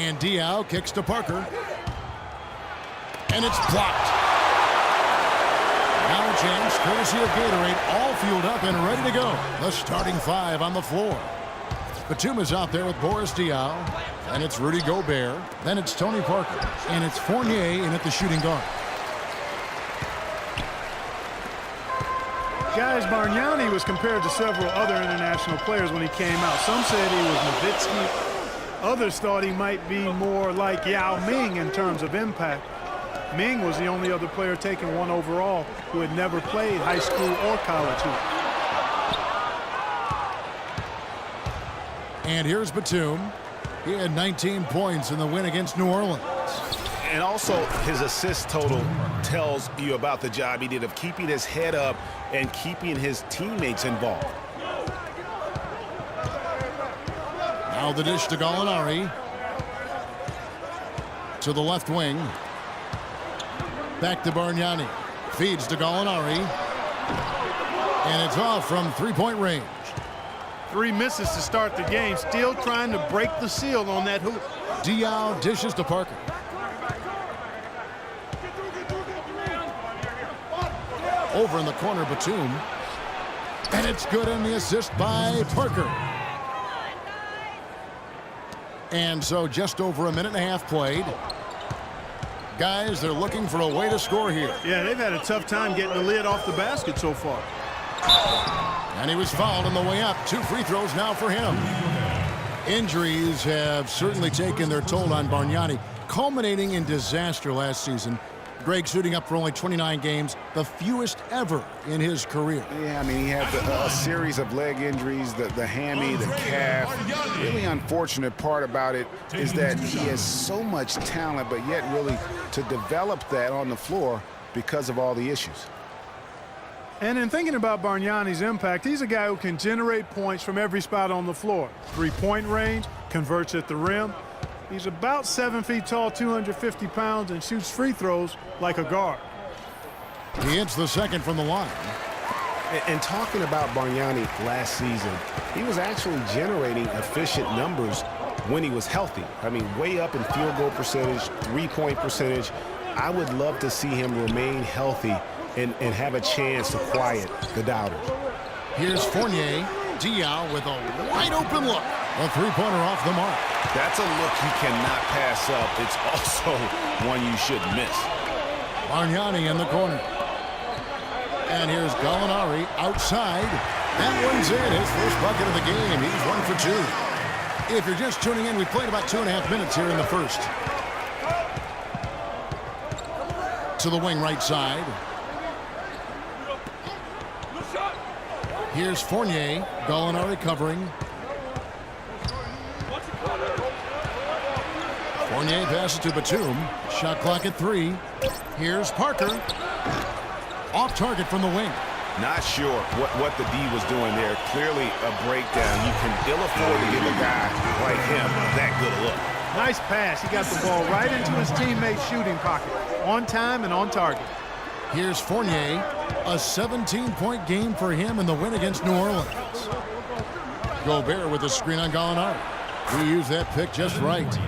And Diao kicks to Parker. And it's blocked. Now a chance, courtesy of Gatorade, all fueled up and ready to go. The starting five on the floor. Batum is out there with Boris Diaw. And it's Rudy Gobert. Then it's Tony Parker. And it's Fournier in at the shooting guard. Guys, Bargnani was compared to several other international players when he came out. Some said he was Nowitzki. Others thought he might be more like Yao Ming in terms of impact. Ming was the only other player taken 1 overall who had never played high school or college hoop. And here's Batum. He had 19 points in the win against New Orleans. And also his assist total tells you about the job he did of keeping his head up and keeping his teammates involved. Now the dish to Gallinari. To the left wing. Back to Bargnani. Feeds to Gallinari. And it's off from three-point range. 3 misses to start the game. Still trying to break the seal on that hoop. Diaw dishes to Parker. Over in the corner, Batum. And it's good in the assist by Parker. And so just over a minute and a half played. Guys, they're looking for a way to score here. Yeah, they've had a tough time getting the lid off the basket so far. And he was fouled on the way up. 2 free throws now for him. Injuries have certainly taken their toll on Bargnani, culminating in disaster last season. Greg suiting up for only 29 games, the fewest ever in his career. Yeah, I mean, he had a series of leg injuries, the hammy, the calf. Really unfortunate part about it is that he has so much talent, but yet really to develop that on the floor because of all the issues. And in thinking about Bargnani's impact, he's a guy who can generate points from every spot on the floor. 3-point range, converts at the rim. He's about 7 feet tall, 250 pounds, and shoots free throws like a guard. He hits the second from the line. And talking about Bargnani last season, he was actually generating efficient numbers when he was healthy. I mean, way up in field goal percentage, 3-point percentage. I would love to see him remain healthy and have a chance to quiet the doubters. Here's Fournier. Diaw with a wide open look. A 3-pointer off the mark. That's a look you cannot pass up. It's also one you shouldn't miss. Bargnani in the corner. And here's Gallinari outside. That one's in. His first bucket of the game. He's 1 for 2. If you're just tuning in, we played about 2.5 minutes here in the first. To the wing right side. Here's Fournier. Gallinari covering. Fournier passes to Batum. Shot clock at 3. Here's Parker. Off target from the wing. Not sure what the D was doing there. Clearly a breakdown. You can ill afford to give a guy like him that good a look. Nice pass. He got the ball right into his teammate's shooting pocket. On time and on target. Here's Fournier. A 17-point game for him in the win against New Orleans. Gobert with a screen on Gallinari. He used that pick just right.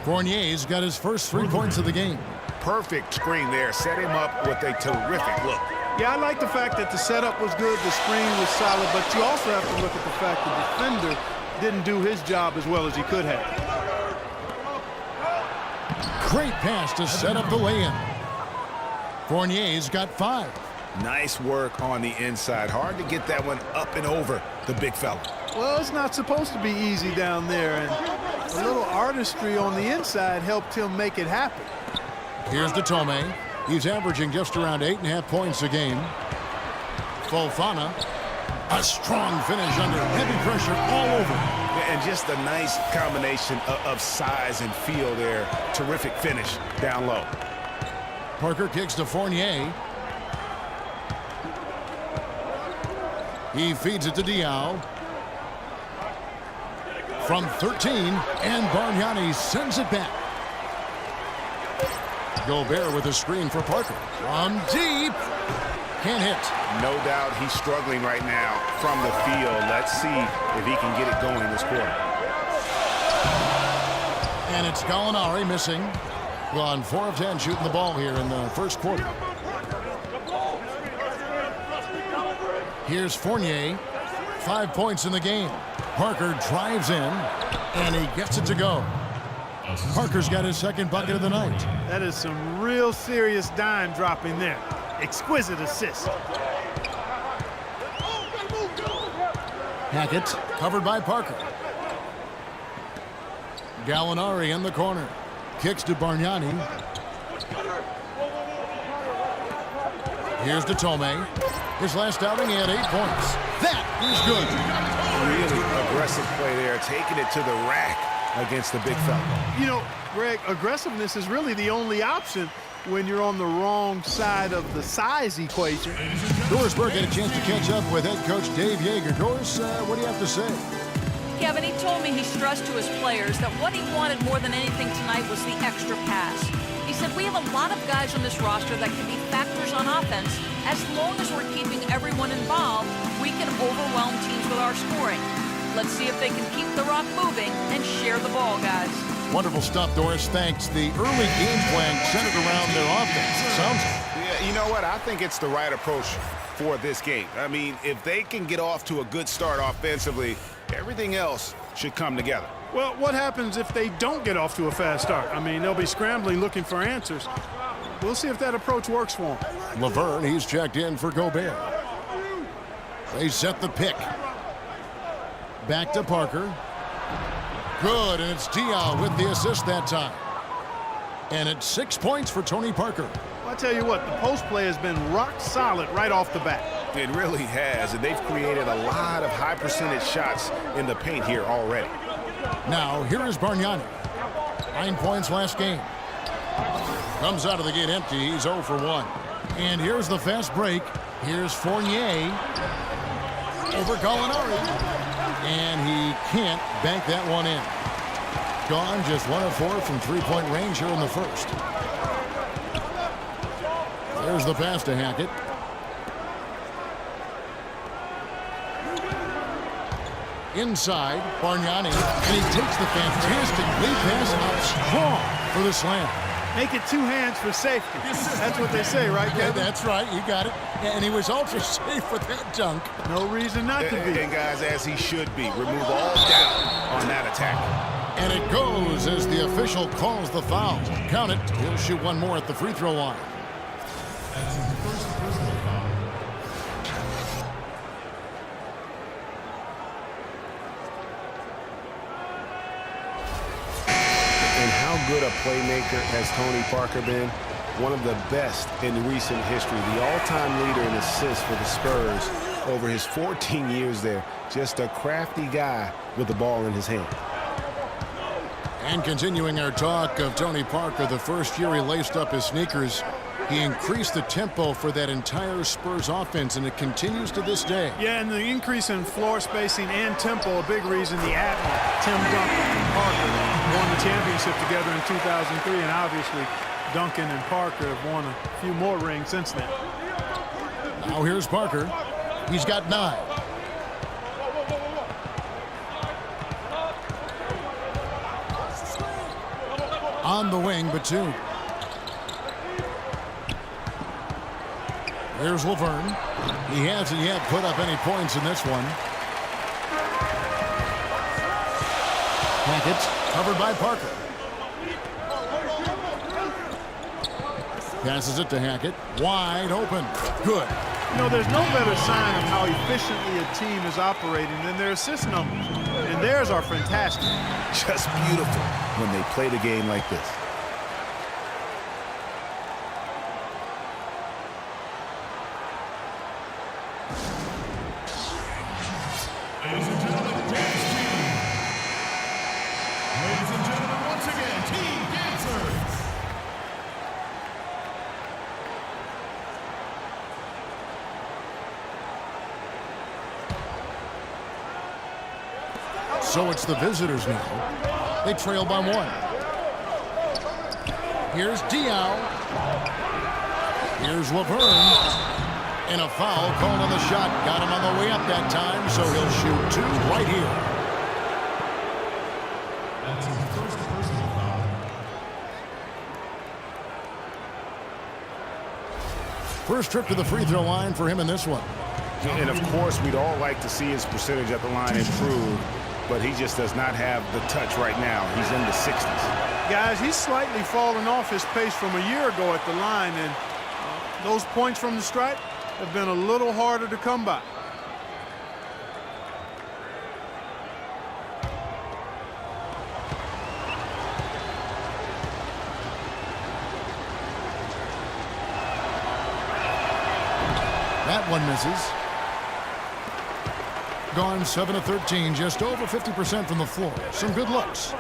Fournier's got his first 3 points of the game. Perfect screen there. Set him up with a terrific look. Yeah, I like the fact that the setup was good, the screen was solid, but you also have to look at the fact the defender didn't do his job as well as he could have. Great pass to set up the lay-in. Fournier's got 5. Nice work on the inside. Hard to get that one up and over the big fella. Well, it's not supposed to be easy down there, and a little artistry on the inside helped him make it happen. Here's Datome. He's averaging just around 8.5 points a game. Fofana. A strong finish under heavy pressure all over. And just a nice combination of size and feel there. Terrific finish down low. Parker kicks to Fournier. He feeds it to Diaw. From 13, and Bargnani sends it back. Gobert with a screen for Parker. From deep. Can't hit. No doubt he's struggling right now from the field. Let's see if he can get it going this quarter. And it's Gallinari missing. Gone 4 of 10 shooting the ball here in the first quarter. Here's Fournier. 5 points in the game. Parker drives in, and he gets it to go. Parker's got his second bucket of the night. That is some real serious dime dropping there. Exquisite assist. Hackett covered by Parker. Gallinari in the corner. Kicks to Bargnani. Here's Tome. His last outing, he had 8 points. That is good. Really aggressive play there, taking it to the rack against the big fella. You know, Greg, aggressiveness is really the only option when you're on the wrong side of the size equation. Doris Burke had a chance to catch up with head coach Dave Yeager. Doris, what do you have to say? Kevin, he told me he stressed to his players that what he wanted more than anything tonight was the extra pass. He said, we have a lot of guys on this roster that can be factors on offense. As long as we're keeping everyone involved, we can overwhelm teams with our scoring. Let's see if they can keep the rock moving and share the ball, guys. Wonderful stuff, Doris. Thanks. The early game plan centered around their offense. Sounds like. Yeah, you know what? I think it's the right approach for this game. I mean, if they can get off to a good start offensively, everything else should come together. Well, what happens if they don't get off to a fast start? I mean, they'll be scrambling looking for answers. We'll see if that approach works for them. Laverne, he's checked in for Gobert. They set the pick. Back to Parker. Good, and it's Diaw with the assist that time. And it's 6 points for Tony Parker. Well, I tell you what, the post play has been rock solid right off the bat. It really has, and they've created a lot of high percentage shots in the paint here already. Now, here is Bargnani. 9 points last game. Comes out of the gate empty. He's 0 for 1. And here's the fast break. Here's Fournier over Gallinari. And he can't bank that one in. Gone just 1 of 4 from three-point range here in the first. There's the pass to Hackett. Inside, Bargnani, and he takes the fantastic lead pass out strong for the slam. Make it 2 hands for safety. That's what they say, right, Kevin? Yeah, that's right. You got it. And he was ultra safe with that dunk. No reason not to be. And guys, as he should be, remove all doubt on that attack. And it goes as the official calls the foul. Count it. He'll shoot one more at the free throw line. Good a playmaker has Tony Parker been. One of the best in recent history. The all-time leader in assists for the Spurs over his 14 years there. Just a crafty guy with the ball in his hand. And continuing our talk of Tony Parker, the first year he laced up his sneakers, he increased the tempo for that entire Spurs offense, and it continues to this day. Yeah, and the increase in floor spacing and tempo, a big reason the Admiral, Tim Duncan and Parker won the championship together in 2003, and obviously Duncan and Parker have won a few more rings since then. Now here's Parker. He's got 9. On the wing, Batum. Here's Laverne. He hasn't yet put up any points in this one. Hackett covered by Parker. Passes it to Hackett. Wide open. Good. You know, there's no better sign of how efficiently a team is operating than their assist numbers. And theirs are fantastic. Just beautiful when they play the game like this. Ladies and gentlemen, once again, Team Dancers. So it's the visitors now. They trail by 1. Here's Diaw. Here's Laverne. And a foul called on the shot. Got him on the way up that time, so he'll shoot 2 right here. That's his first personal foul. First trip to the free throw line for him in this one. And, of course, we'd all like to see his percentage at the line improve, but he just does not have the touch right now. He's in the 60s. Guys, he's slightly fallen off his pace from a year ago at the line, and those points from the stripe have been a little harder to come by. That one misses. Gone 7 of 13, just over 50% from the floor. Some good looks.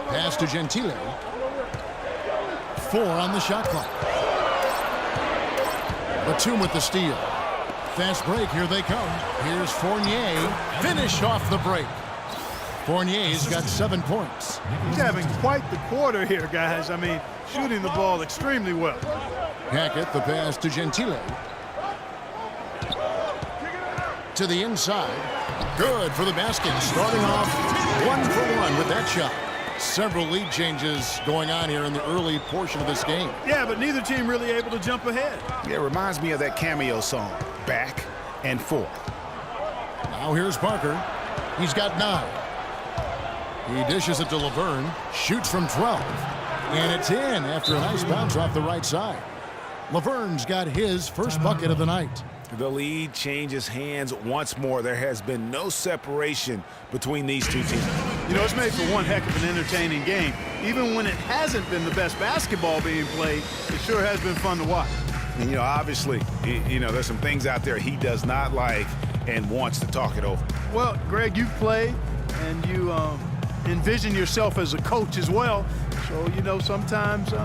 Pass to Gentile. 4 on the shot clock. Batum with the steal. Fast break, here they come. Here's Fournier. Finish off the break. Fournier's got 7 points. He's having quite the quarter here, guys. I mean, shooting the ball extremely well. Hackett, the pass to Gentile. To the inside. Good for the basket. Starting off 1 for 1 with that shot. Several lead changes going on here in the early portion of this game. Yeah, but neither team really able to jump ahead. Yeah, it reminds me of that cameo song, Back and Forth. Now here's Parker. He's got 9. He dishes it to Laverne, shoots from 12, and it's in after a nice bounce off the right side. Laverne's got his first bucket of the night. The lead changes hands once more. There has been no separation between these two teams. You know, it's made for one heck of an entertaining game. Even when it hasn't been the best basketball being played, it sure has been fun to watch. And, you know, obviously, there's some things out there he does not like and wants to talk it over. Well, Greg, you've played, and you envision yourself as a coach as well. So, you know, sometimes you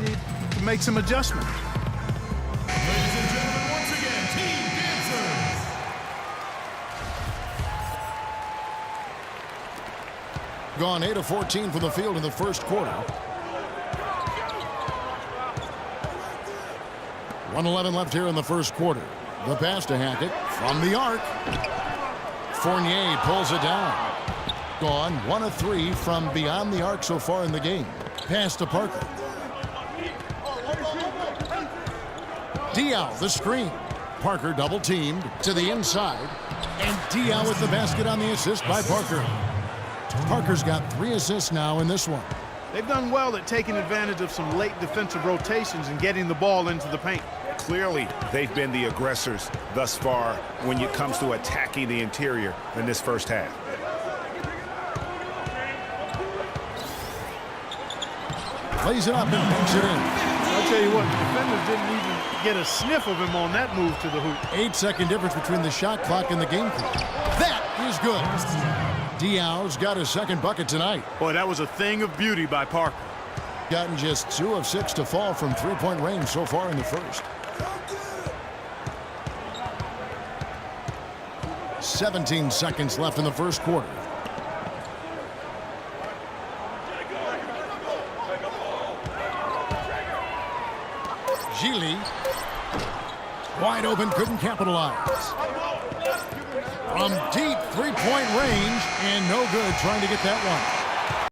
need to make some adjustments. Ladies and gentlemen, once again, Team Dancers. Gone 8 of 14 from the field in the first quarter. 1:11 left here in the first quarter. The pass to Hackett from the arc. Fournier pulls it down. Gone 1 of 3 from beyond the arc so far in the game. Pass to Parker. Diaw, the screen. Parker double teamed to the inside. And Diaw with the basket on the assist by Parker. Parker's got 3 assists now in this one. They've done well at taking advantage of some late defensive rotations and getting the ball into the paint. Clearly, they've been the aggressors thus far when it comes to attacking the interior in this first half. Plays it up and banks it in. I'll tell you what, the defenders didn't even get a sniff of him on that move to the hoop. 8-second difference between the shot clock and the game clock. That is good. Diaw's got his second bucket tonight. Boy, that was a thing of beauty by Parker. Gotten just 2 of 6 to fall from three-point range so far in the first. 17 seconds left in the first quarter. Gili. Wide open, couldn't capitalize. From deep three-point range, and no good trying to get that one.